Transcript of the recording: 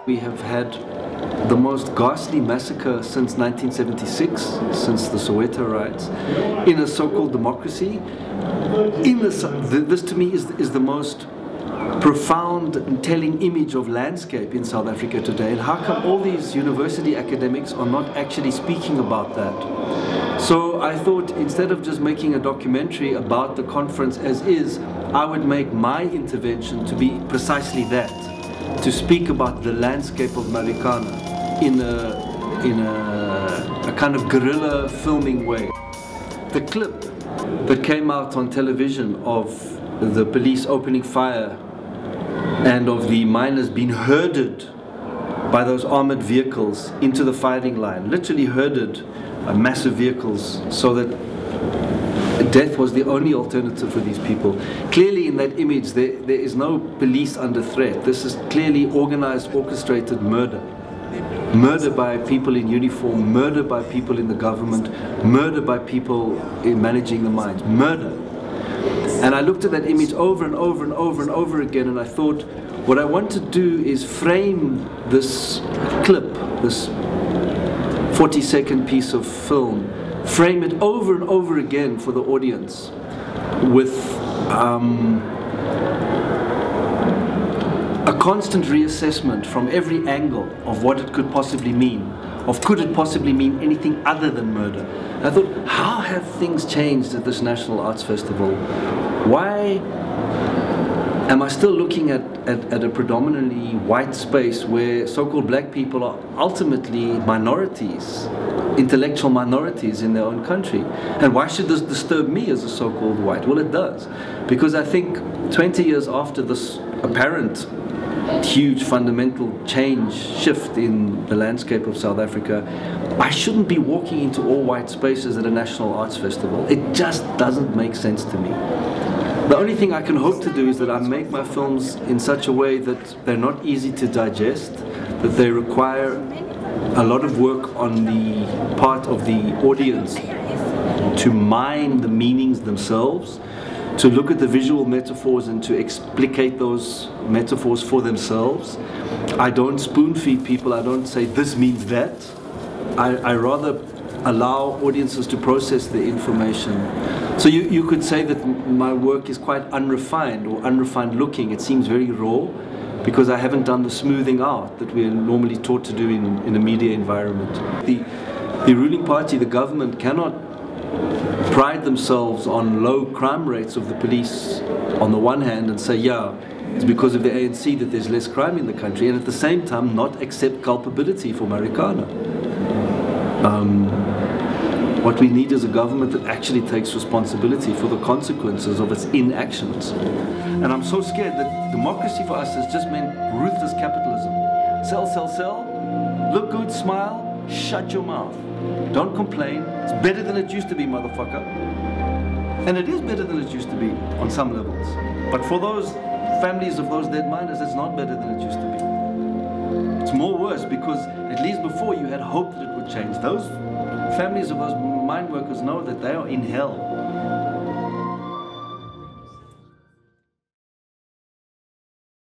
We have had the most ghastly massacre since 1976, since the Soweto riots, in a so-called democracy. This to me is the most profound and telling image of landscape in South Africa today. And how come all these university academics are not actually speaking about that? So I thought, instead of just making a documentary about the conference as is, I would make my intervention to be precisely that, to speak about the landscape of Marikana in a kind of guerrilla filming way. The clip that came out on television of the police opening fire and of the miners being herded by those armored vehicles into the firing line, literally herded by massive vehicles, so that death was the only alternative for these people. Clearly in that image there is no police under threat. This is clearly organized, orchestrated murder. Murder by people in uniform, murder by people in the government, murder by people in managing the mines, murder. And I looked at that image over and over and over and over again, and I thought, what I want to do is frame this clip, this 40-second piece of film, frame it over and over again for the audience with a constant reassessment from every angle of what it could possibly mean, of could it possibly mean anything other than murder. I thought, how have things changed at this National Arts Festival? Why am I still looking at a predominantly white space where so-called black people are ultimately minorities, intellectual minorities in their own country? And why should this disturb me as a so-called white? Well, it does. Because I think 20 years after this apparent huge fundamental shift in the landscape of South Africa, I shouldn't be walking into all white spaces at a National Arts Festival. It just doesn't make sense to me. The only thing I can hope to do is that I make my films in such a way that they're not easy to digest, that they require a lot of work on the part of the audience to mine the meanings themselves, to look at the visual metaphors and to explicate those metaphors for themselves. I don't spoon feed people, I don't say this means that. I rather allow audiences to process the information. So you could say that my work is quite unrefined or unrefined looking. It seems very raw because I haven't done the smoothing out that we're normally taught to do in a media environment. The ruling party, the government, cannot pride themselves on low crime rates of the police on the one hand and say, yeah, it's because of the ANC that there's less crime in the country, and at the same time not accept culpability for Marikana. What we need is a government that actually takes responsibility for the consequences of its inactions. And I'm so scared that democracy for us has just meant ruthless capitalism. Sell, sell, sell, look good, smile, shut your mouth. Don't complain. It's better than it used to be, motherfucker. And it is better than it used to be on some levels. But for those families of those dead miners, it's not better than it used to be. It's more worse because at least before you had hope that it would change. Those families of those mine workers know that they are in hell.